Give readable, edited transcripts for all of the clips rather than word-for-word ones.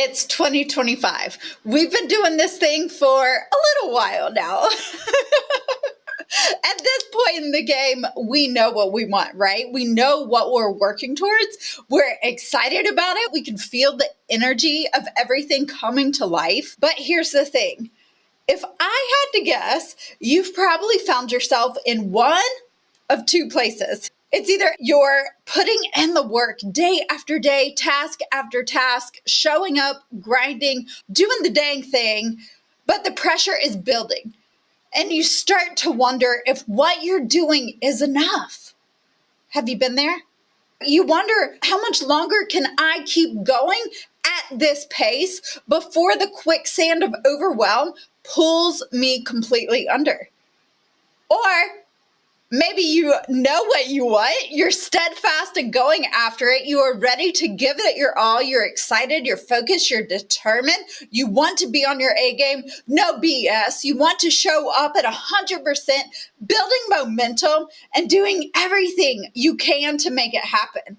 It's 2025. We've been doing this thing for a little while now. At this point in the game, we know what we want, right? We know what we're working towards. We're excited about it. We can feel the energy of everything coming to life. But here's the thing. If I had to guess, you've probably found yourself in one of two places. It's either you're putting in the work day after day, task after task, showing up, grinding, doing the dang thing, but the pressure is building. And you start to wonder if what you're doing is enough. Have you been there? You wonder, how much longer can I keep going at this pace before the quicksand of overwhelm pulls me completely under? Or maybe you know what you want. You're steadfast and going after it. You are ready to give it your all. You're excited. You're focused. You're determined. You want to be on your A game. No BS. You want to show up at 100%, building momentum and doing everything you can to make it happen.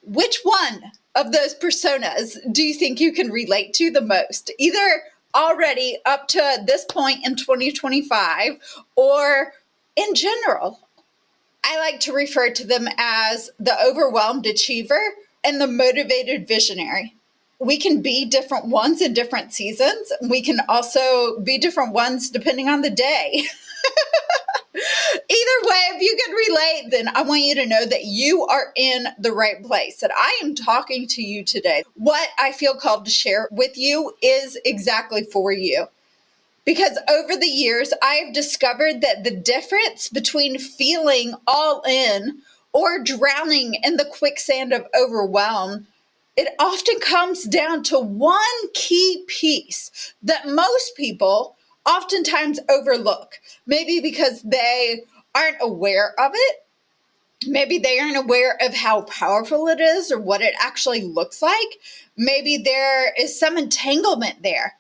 Which one of those personas do you think you can relate to the most? Either already up to this point in 2025 or in general. I like to refer to them as the overwhelmed achiever and the motivated visionary. We can be different ones in different seasons. We can also be different ones depending on the day. Either way, if you can relate, then I want you to know that you are in the right place, that I am talking to you today. What I feel called to share with you is exactly for you. Because over the years, I've discovered that the difference between feeling all in or drowning in the quicksand of overwhelm, it often comes down to one key piece that most people oftentimes overlook. Maybe because they aren't aware of it. Maybe they aren't aware of how powerful it is or what it actually looks like. Maybe there is some entanglement there.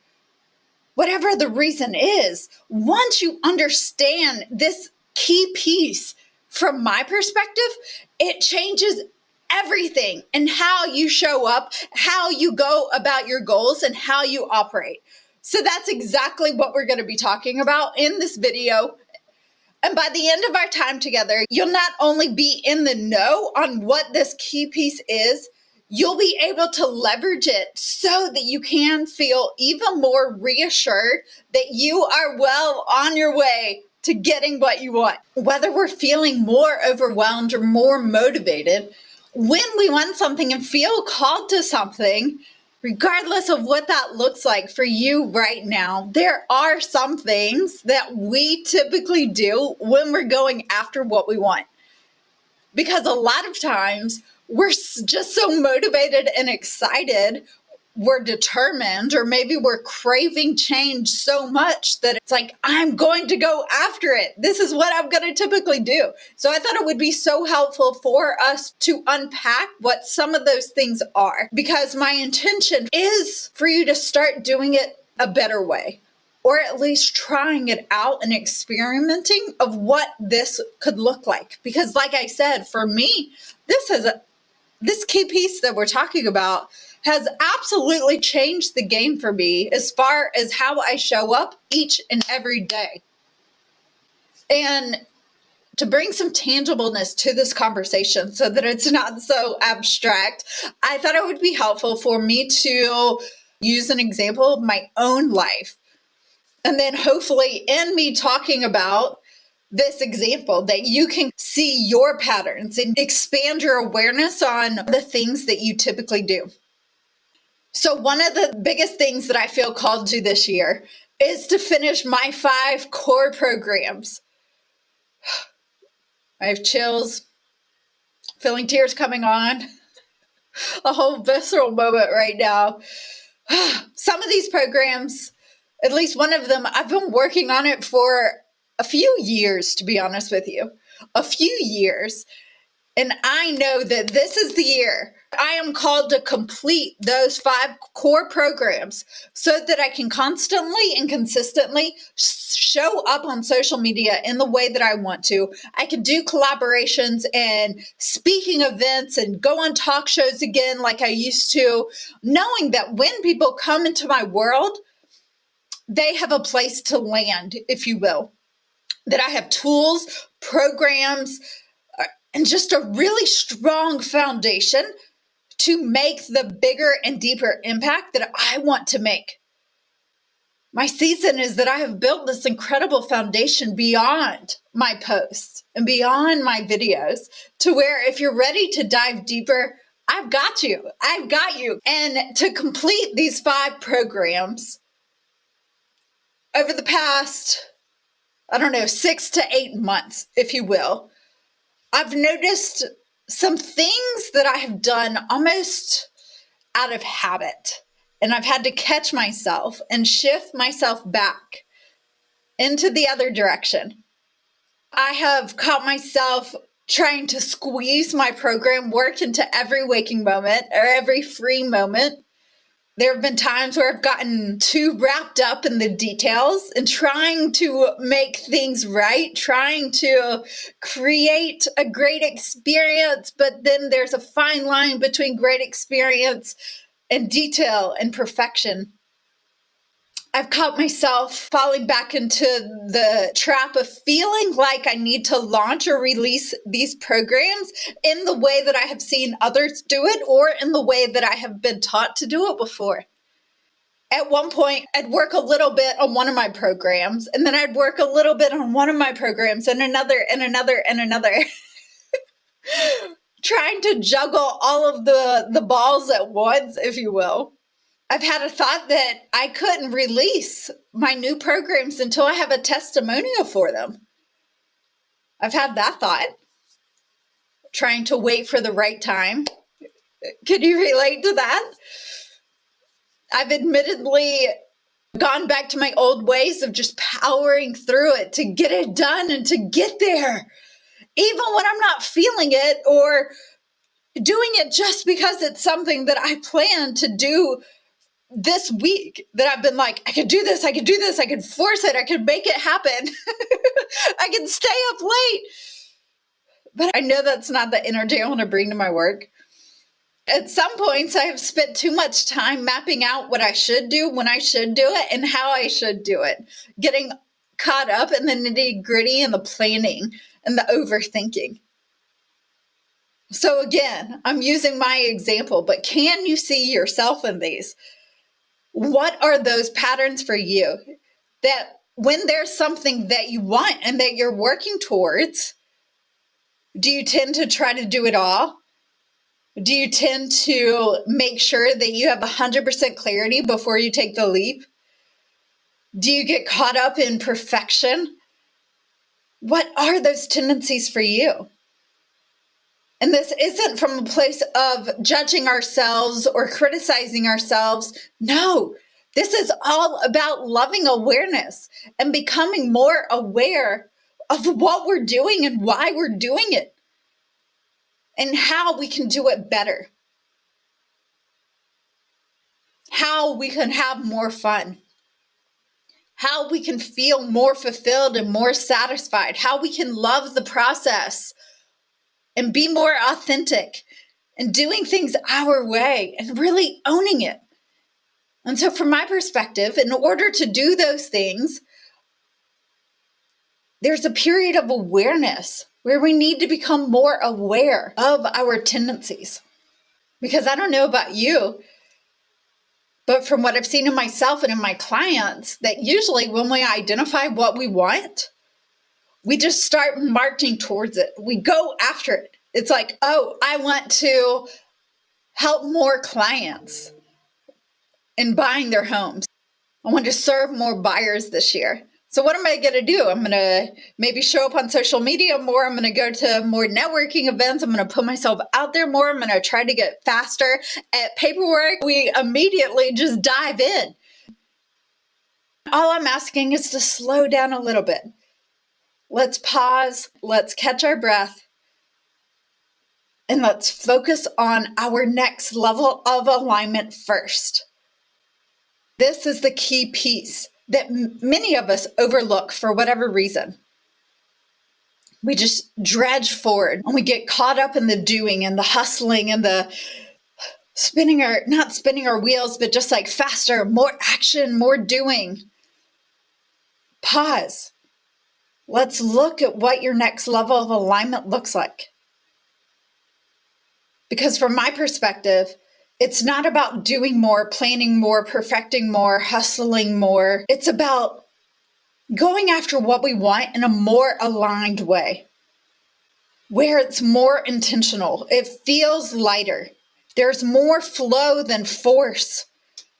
Whatever the reason is, once you understand this key piece, from my perspective, it changes everything in how you show up, how you go about your goals, and how you operate. So that's exactly what we're going to be talking about in this video. And by the end of our time together, you'll not only be in the know on what this key piece is, you'll be able to leverage it so that you can feel even more reassured that you are well on your way to getting what you want. Whether we're feeling more overwhelmed or more motivated, when we want something and feel called to something, regardless of what that looks like for you right now, there are some things that we typically do when we're going after what we want. Because a lot of times we're just so motivated and excited, we're determined, or maybe we're craving change so much that it's like, I'm going to go after it. This is what I'm going to typically do. So I thought it would be so helpful for us to unpack what some of those things are, because my intention is for you to start doing it a better way, or at least trying it out and experimenting of what this could look like. Because like I said, for me, this key piece that we're talking about has absolutely changed the game for me as far as how I show up each and every day. And to bring some tangibleness to this conversation so that it's not so abstract, I thought it would be helpful for me to use an example of my own life. And then hopefully in me talking about this example, that you can see your patterns and expand your awareness on the things that you typically do. So one of the biggest things that I feel called to this year is to finish my 5 core programs. I have chills, feeling tears coming on, a whole visceral moment right now. Some of these programs, at least one of them, I've been working on it for a few years, to be honest with you, a few years. And I know that this is the year I am called to complete those 5 core programs so that I can constantly and consistently show up on social media in the way that I want to. I can do collaborations and speaking events and go on talk shows again like I used to, knowing that when people come into my world, they have a place to land, if you will. That I have tools, programs, and just a really strong foundation to make the bigger and deeper impact that I want to make. My season is that I have built this incredible foundation beyond my posts and beyond my videos to where if you're ready to dive deeper, I've got you. I've got you. And to complete these 5 programs over the past, 6 to 8 months, if you will, I've noticed some things that I have done almost out of habit. And I've had to catch myself and shift myself back into the other direction. I have caught myself trying to squeeze my program work into every waking moment or every free moment. There have been times where I've gotten too wrapped up in the details and trying to make things right, trying to create a great experience, but then there's a fine line between great experience and detail and perfection. I've caught myself falling back into the trap of feeling like I need to launch or release these programs in the way that I have seen others do it or in the way that I have been taught to do it before. At one point, I'd work a little bit on one of my programs, and then I'd work a little bit on one of my programs and another and another and another, trying to juggle all of the balls at once, if you will. I've had a thought that I couldn't release my new programs until I have a testimonial for them. I've had that thought, trying to wait for the right time. Can you relate to that? I've admittedly gone back to my old ways of just powering through it to get it done and to get there, even when I'm not feeling it or doing it just because it's something that I plan to do this week, that I've been like, I could do this, I could do this, I could force it, I could make it happen. I can stay up late. But I know that's not the energy I want to bring to my work. At some points, I have spent too much time mapping out what I should do, when I should do it, and how I should do it, getting caught up in the nitty gritty and the planning and the overthinking. So again, I'm using my example, but can you see yourself in these? What are those patterns for you that when there's something that you want and that you're working towards, do you tend to try to do it all? Do you tend to make sure that you have 100% clarity before you take the leap? Do you get caught up in perfection? What are those tendencies for you? And this isn't from a place of judging ourselves or criticizing ourselves. No, this is all about loving awareness and becoming more aware of what we're doing and why we're doing it and how we can do it better, how we can have more fun, how we can feel more fulfilled and more satisfied, how we can love the process and be more authentic and doing things our way and really owning it. And so from my perspective, in order to do those things, there's a period of awareness where we need to become more aware of our tendencies. Because I don't know about you, but from what I've seen in myself and in my clients, that usually when we identify what we want, we just start marching towards it. We go after it. It's like, oh, I want to help more clients in buying their homes. I want to serve more buyers this year. So what am I going to do? I'm going to maybe show up on social media more. I'm going to go to more networking events. I'm going to put myself out there more. I'm going to try to get faster at paperwork. We immediately just dive in. All I'm asking is to slow down a little bit. Let's pause. Let's catch our breath And let's focus on our next level of alignment first. This is the key piece that many of us overlook for whatever reason. We just dredge forward and we get caught up in the doing and the hustling and the not spinning our wheels, but just like faster, more action, more doing. Pause. Let's look at what your next level of alignment looks like. Because from my perspective, it's not about doing more, planning more, perfecting more, hustling more. It's about going after what we want in a more aligned way, where it's more intentional. It feels lighter. There's more flow than force.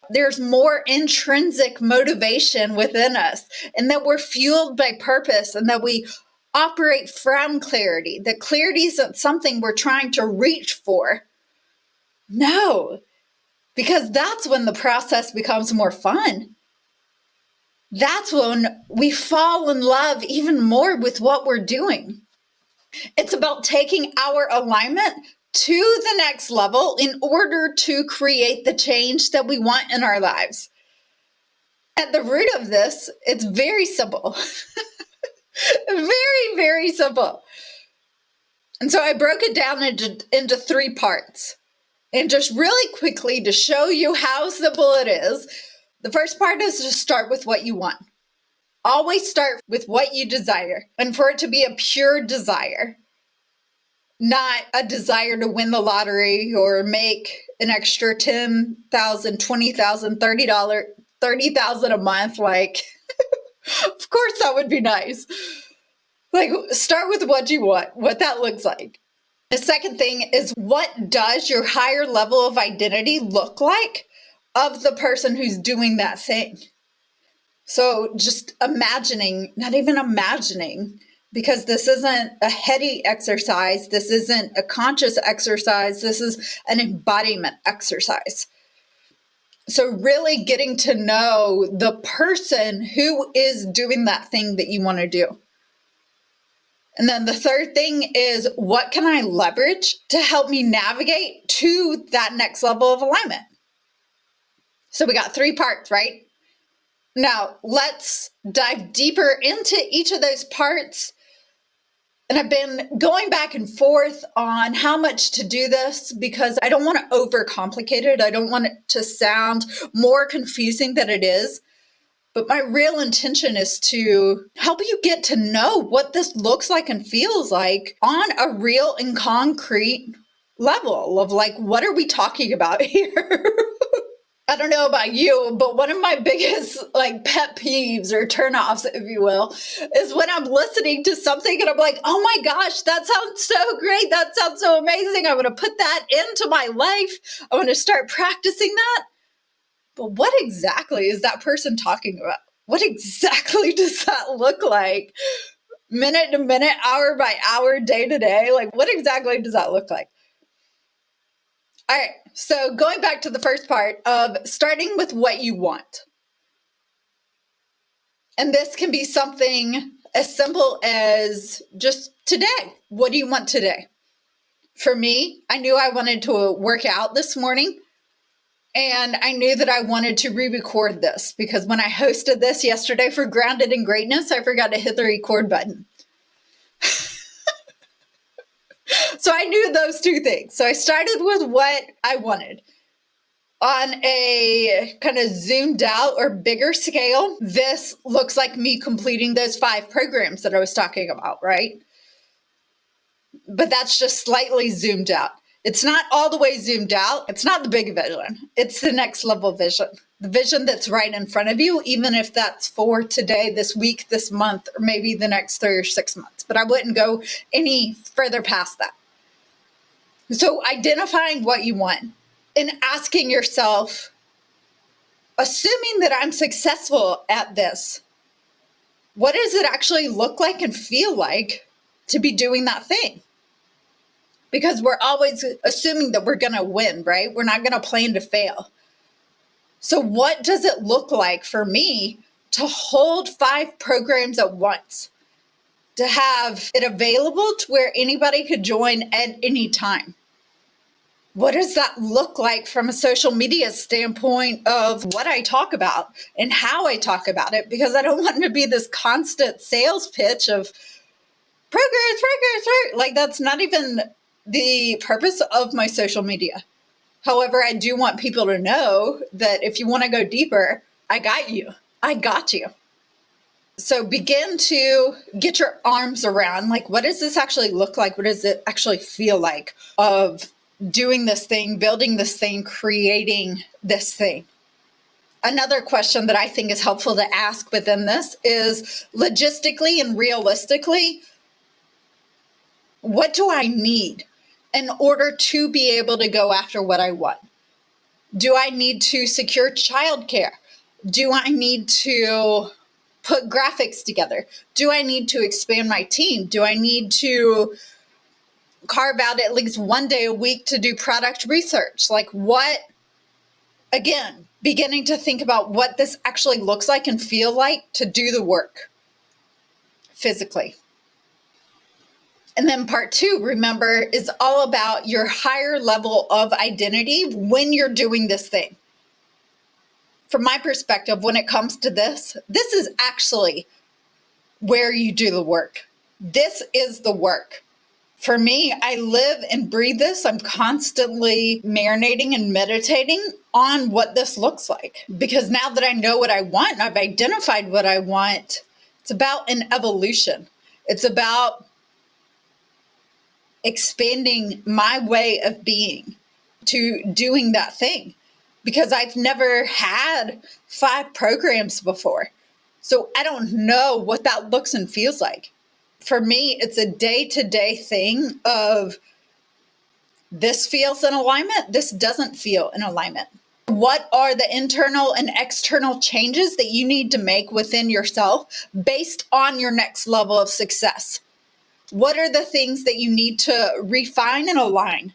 There's more intrinsic motivation within us, and that we're fueled by purpose, and that we operate from clarity. That clarity isn't something we're trying to reach for. No, because that's when the process becomes more fun. That's when we fall in love even more with what we're doing. It's about taking our alignment to the next level in order to create the change that we want in our lives. At the root of this, it's very simple. Very, very simple. And so I broke it down into 3 parts. And just really quickly to show you how simple it is, the first part is to start with what you want. Always start with what you desire, and for it to be a pure desire, not a desire to win the lottery or make an extra $10,000, $20,000, $30,000 a month. Like, of course that would be nice. Like, start with what you want, what that looks like. The second thing is, what does your higher level of identity look like of the person who's doing that thing? So just imagining, not even imagining, because this isn't a heady exercise. This isn't a conscious exercise. This is an embodiment exercise. So really getting to know the person who is doing that thing that you want to do. And then the third thing is, what can I leverage to help me navigate to that next level of alignment? So we got 3 parts, right? Now let's dive deeper into each of those parts. And I've been going back and forth on how much to do this because I don't want to overcomplicate it. I don't want it to sound more confusing than it is. But my real intention is to help you get to know what this looks like and feels like on a real and concrete level of like, what are we talking about here? I don't know about you, but one of my biggest like pet peeves or turnoffs, if you will, is when I'm listening to something and I'm like, oh my gosh, that sounds so great. That sounds so amazing. I want to put that into my life. I want to start practicing that. But what exactly is that person talking about? What exactly does that look like? Minute to minute, hour by hour, day to day? Like, what exactly does that look like? All right, so going back to the first part of starting with what you want. And this can be something as simple as just today. What do you want today? For me, I knew I wanted to work out this morning. And I knew that I wanted to re-record this because when I hosted this yesterday for Grounded in Greatness, I forgot to hit the record button. So I knew those 2 things. So I started with what I wanted. On a kind of zoomed out or bigger scale, this looks like me completing those 5 programs that I was talking about, right? But that's just slightly zoomed out. It's not all the way zoomed out. It's not the big vision. It's the next level vision. The vision that's right in front of you, even if that's for today, this week, this month, or maybe the next 3 or 6 months. But I wouldn't go any further past that. So identifying what you want and asking yourself, assuming that I'm successful at this, what does it actually look like and feel like to be doing that thing? Because we're always assuming that we're going to win, right? We're not going to plan to fail. So what does it look like for me to hold 5 programs at once? To have it available to where anybody could join at any time? What does that look like from a social media standpoint of what I talk about and how I talk about it? Because I don't want it to be this constant sales pitch of progress. Like, that's not even the purpose of my social media. However, I do want people to know that if you want to go deeper, I got you. I got you. So begin to get your arms around, like, what does this actually look like? What does it actually feel like of doing this thing, building this thing, creating this thing? Another question that I think is helpful to ask within this is, logistically and realistically, what do I need in order to be able to go after what I want? Do I need to secure childcare? Do I need to put graphics together? Do I need to expand my team? Do I need to carve out at least one day a week to do product research? Like, what? Again, beginning to think about what this actually looks like and feel like to do the work physically. And then part two, remember, is all about your higher level of identity when you're doing this thing. From my perspective, when it comes to this is actually where you do the work. This is the work. For me, I live and breathe this. I'm constantly marinating and meditating on what this looks like. Because now that I know what I want, I've identified what I want, it's about an evolution. It's about expanding my way of being to doing that thing. Because I've never had 5 programs before. So I don't know what that looks and feels like. For me, it's a day-to-day thing of, this feels in alignment, this doesn't feel in alignment. What are the internal and external changes that you need to make within yourself based on your next level of success? What are the things that you need to refine and align?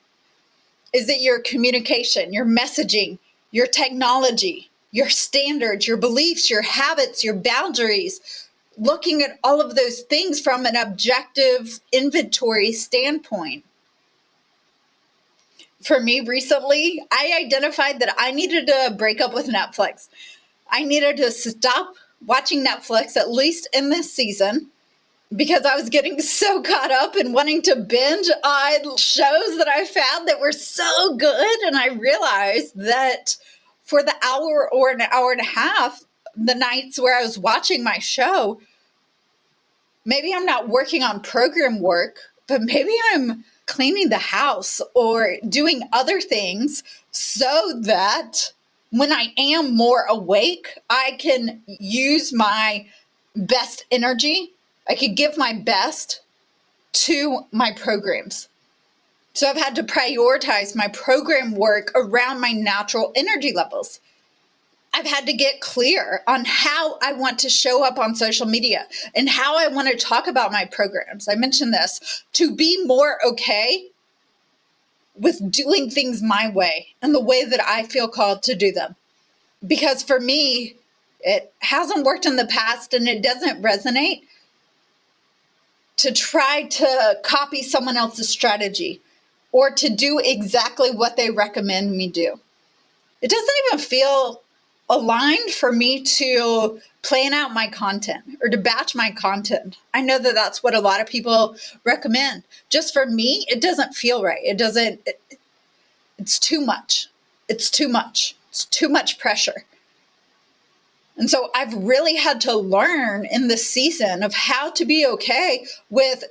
Is it your communication, your messaging, your technology, your standards, your beliefs, your habits, your boundaries? Looking at all of those things from an objective inventory standpoint. For me recently, I identified that I needed to break up with Netflix. I needed to stop watching Netflix, at least in this season, because I was getting so caught up and wanting to binge on shows that I found that were so good. And I realized that for the hour or an hour and a half, the nights where I was watching my show, maybe I'm not working on program work, but maybe I'm cleaning the house or doing other things so that when I am more awake, I can use my best energy. I could give my best to my programs. So I've had to prioritize my program work around my natural energy levels. I've had to get clear on how I want to show up on social media and how I want to talk about my programs. I mentioned this, to be more okay with doing things my way and the way that I feel called to do them. Because for me, it hasn't worked in the past and it doesn't resonate to try to copy someone else's strategy or to do exactly what they recommend me do. It doesn't even feel aligned for me to plan out my content or to batch my content. I know that that's what a lot of people recommend. Just for me, it doesn't feel right. It's too much. It's too much. It's too much pressure. And so I've really had to learn in this season of how to be okay with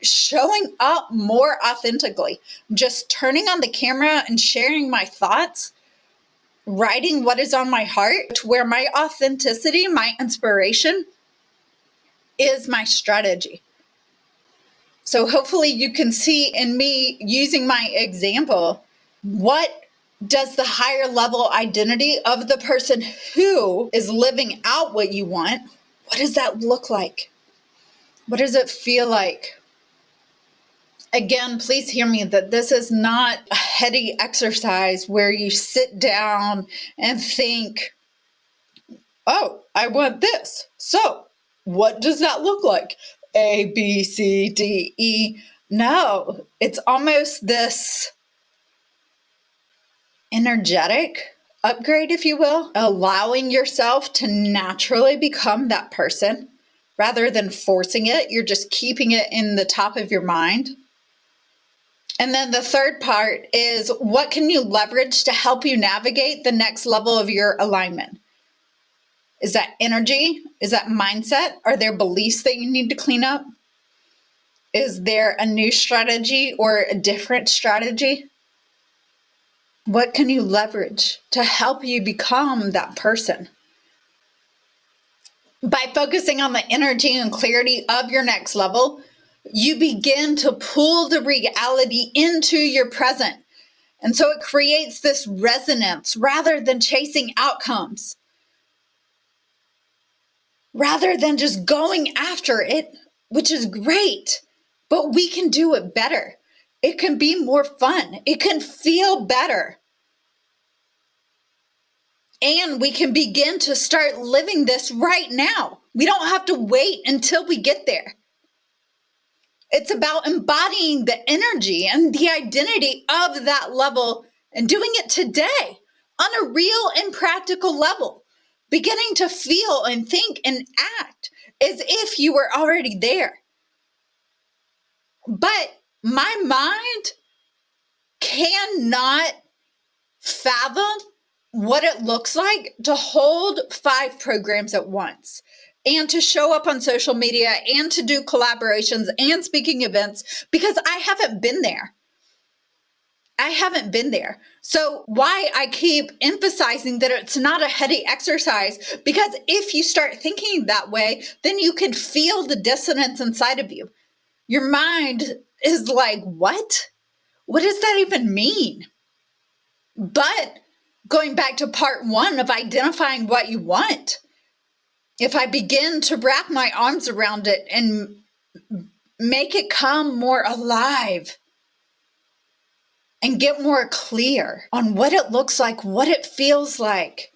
showing up more authentically, just turning on the camera and sharing my thoughts, writing what is on my heart, where my authenticity, my inspiration is my strategy. So hopefully you can see in me using my example, what does the higher level identity of the person who is living out what you want, what does that look like? What does it feel like? Again, please hear me that this is not a heady exercise where you sit down and think, oh, I want this. So what does that look like? A, B, C, D, E. No, it's almost this energetic upgrade, if you will, allowing yourself to naturally become that person rather than forcing it. You're just keeping it in the top of your mind. And then the third part is, what can you leverage to help you navigate the next level of your alignment? Is that energy? Is that mindset? Are there beliefs that you need to clean up? Is there a new strategy or a different strategy? What can you leverage to help you become that person? By focusing on the energy and clarity of your next level, you begin to pull the reality into your present. And so it creates this resonance rather than chasing outcomes, rather than just going after it, which is great, but we can do it better. It can be more fun. It can feel better. And we can begin to start living this right now. We don't have to wait until we get there. It's about embodying the energy and the identity of that level and doing it today on a real and practical level, beginning to feel and think and act as if you were already there. But my mind cannot fathom what it looks like to hold 5 programs at once and to show up on social media and to do collaborations and speaking events, because I haven't been there. I haven't been there. So why I keep emphasizing that it's not a heady exercise, because if you start thinking that way, then you can feel the dissonance inside of you. Your mind is like, what? What does that even mean? But going back to part 1 of identifying what you want, if I begin to wrap my arms around it and make it come more alive and get more clear on what it looks like, what it feels like,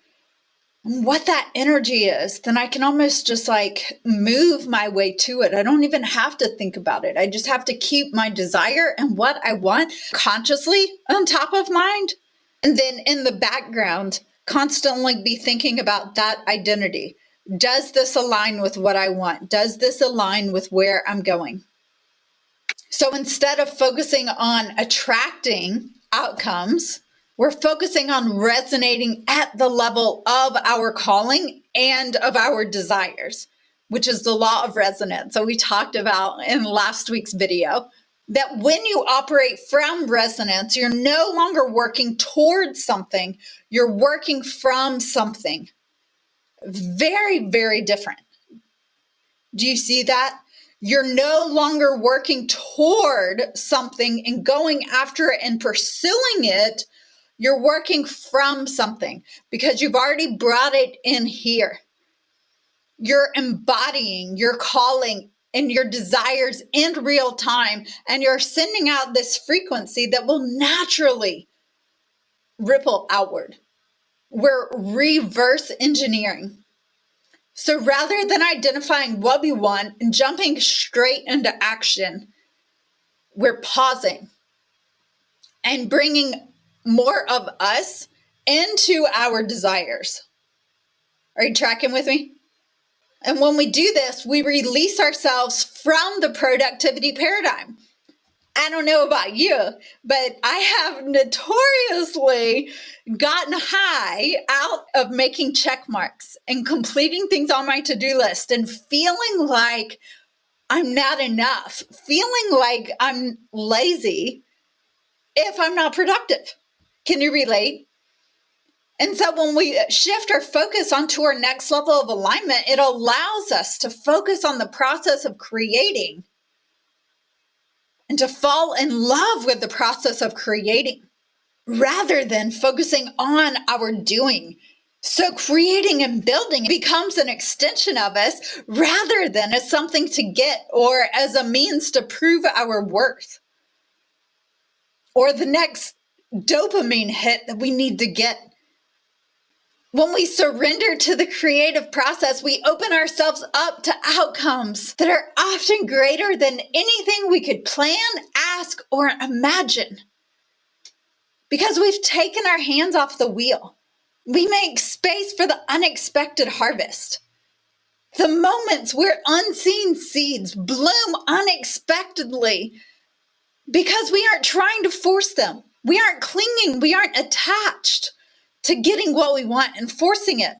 what that energy is, then I can almost just like move my way to it. I don't even have to think about it. I just have to keep my desire and what I want consciously on top of mind. And then in the background, constantly be thinking about that identity. Does this align with what I want? Does this align with where I'm going? So instead of focusing on attracting outcomes, we're focusing on resonating at the level of our calling and of our desires, which is the law of resonance. So we talked about in last week's video that when you operate from resonance, you're no longer working towards something, you're working from something. Very, very different. Do you see that? You're no longer working toward something and going after it and pursuing it. You're working from something because you've already brought it in here. You're embodying your calling and your desires in real time, and you're sending out this frequency that will naturally ripple outward. We're reverse engineering. So rather than identifying what we want and jumping straight into action, we're pausing and bringing more of us into our desires. Are you tracking with me? And when we do this, we release ourselves from the productivity paradigm. I don't know about you, but I have notoriously gotten high out of making check marks and completing things on my to-do list and feeling like I'm not enough, feeling like I'm lazy if I'm not productive. Can you relate? And so when we shift our focus onto our next level of alignment, it allows us to focus on the process of creating and to fall in love with the process of creating rather than focusing on our doing. So creating and building becomes an extension of us rather than as something to get or as a means to prove our worth or the next dopamine hit that we need to get. When we surrender to the creative process, we open ourselves up to outcomes that are often greater than anything we could plan, ask, or imagine. because we've taken our hands off the wheel. We make space for the unexpected harvest. The moments where unseen seeds bloom unexpectedly because we aren't trying to force them. We aren't clinging. We aren't attached to getting what we want and forcing it.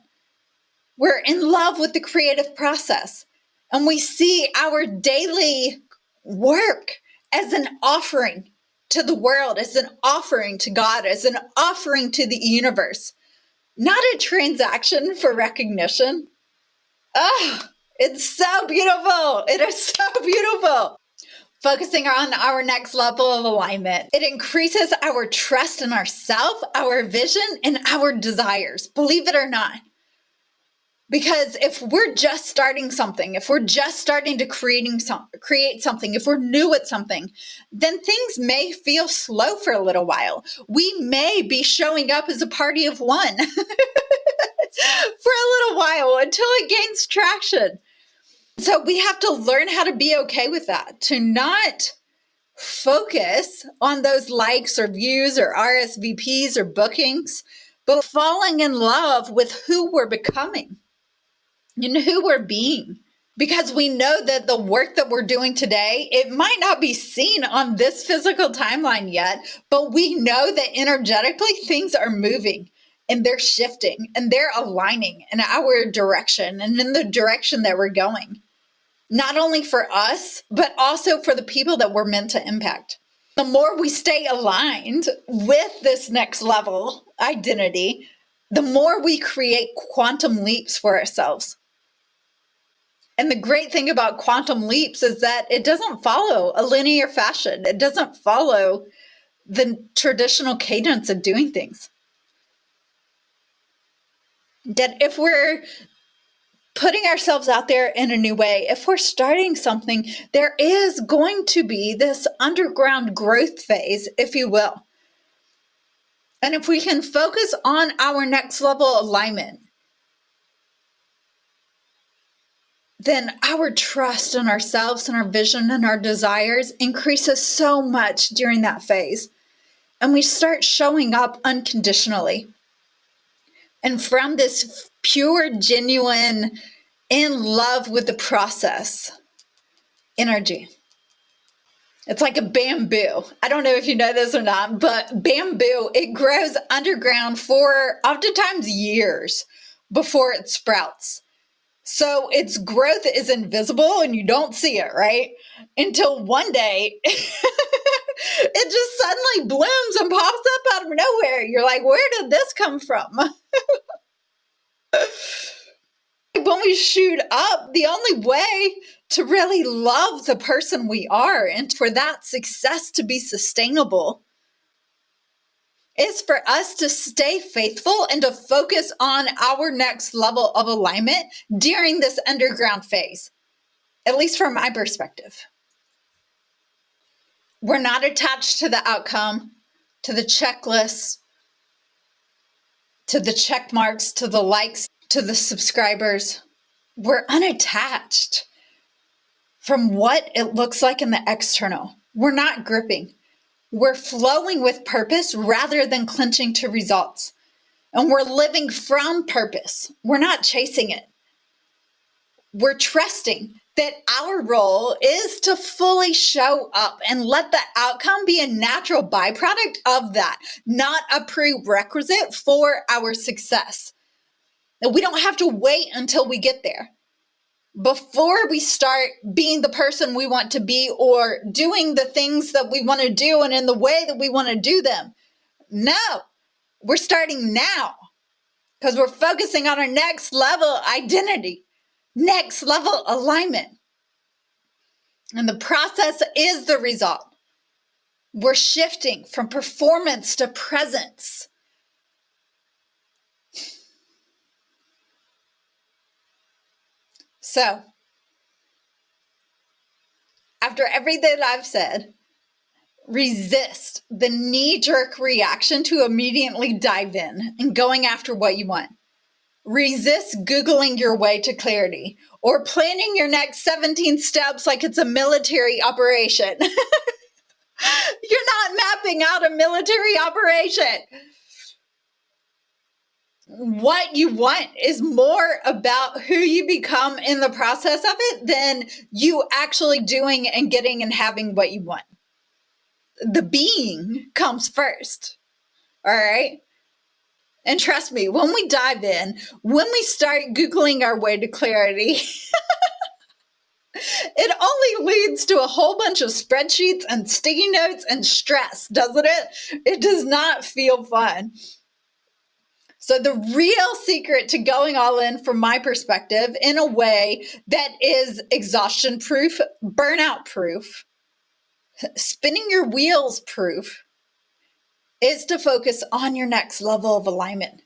We're in love with the creative process. And we see our daily work as an offering to the world, as an offering to God, as an offering to the universe, not a transaction for recognition. Oh, it's so beautiful. It is so beautiful. Focusing on our next level of alignment, it increases our trust in ourselves, our vision, and our desires, believe it or not. Because if we're just starting something, if we're just starting to create something, if we're new at something, then things may feel slow for a little while. We may be showing up as a party of one for a little while until it gains traction. So we have to learn how to be okay with that, to not focus on those likes or views or RSVPs or bookings, but falling in love with who we're becoming and who we're being. Because we know that the work that we're doing today, it might not be seen on this physical timeline yet, but we know that energetically things are moving and they're shifting and they're aligning in our direction and in the direction that we're going. Not only for us, but also for the people that we're meant to impact. The more we stay aligned with this next level identity, the more we create quantum leaps for ourselves. And the great thing about quantum leaps is that it doesn't follow a linear fashion. It doesn't follow the traditional cadence of doing things. That if we're putting ourselves out there in a new way, if we're starting something, there is going to be this underground growth phase, if you will. And if we can focus on our next level alignment, then our trust in ourselves and our vision and our desires increases so much during that phase. And we start showing up unconditionally. And from this pure, genuine, in love with the process energy. It's like a bamboo. I don't know if you know this or not, but bamboo, it grows underground for oftentimes years before it sprouts. So its growth is invisible and you don't see it, right? Until one day it just suddenly blooms and pops up out of nowhere. You're like, where did this come from? When we shoot up, the only way to really love the person we are and for that success to be sustainable is for us to stay faithful and to focus on our next level of alignment during this underground phase, at least from my perspective. We're not attached to the outcome, to the checklists, to the check marks, to the likes, to the subscribers. We're unattached from what it looks like in the external. We're not gripping. We're flowing with purpose rather than clinching to results. And we're living from purpose. We're not chasing it. We're trusting that our role is to fully show up and let the outcome be a natural byproduct of that, not a prerequisite for our success. That we don't have to wait until we get there. Before we start being the person we want to be or doing the things that we want to do and in the way that we want to do them. No, we're starting now because we're focusing on our next level identity, next level alignment. And the process is the result. We're shifting from performance to presence. So, after everything I've said, resist the knee-jerk reaction to immediately dive in and going after what you want. Resist Googling your way to clarity or planning your next 17 steps like it's a military operation. You're not carving out a military operation. What you want is more about who you become in the process of it than you actually doing and getting and having what you want. The being comes first. All right. And trust me, when we dive in, when we start Googling our way to clarity, it only leads to a whole bunch of spreadsheets and sticky notes and stress, doesn't it? It does not feel fun. So, the real secret to going all in, from my perspective, in a way that is exhaustion proof, burnout proof, spinning your wheels proof, is to focus on your next level of alignment.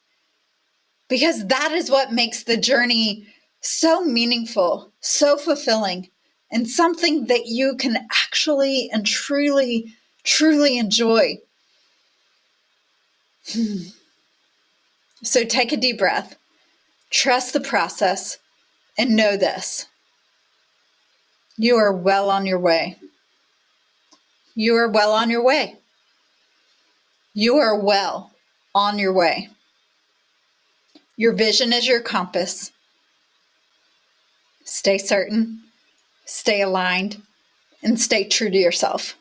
Because that is what makes the journey so meaningful, so fulfilling, and something that you can actually and truly, truly enjoy. So take a deep breath, trust the process, and know this: you are well on your way. You are well on your way. You are well on your way. Your vision is your compass. Stay certain, stay aligned, and stay true to yourself.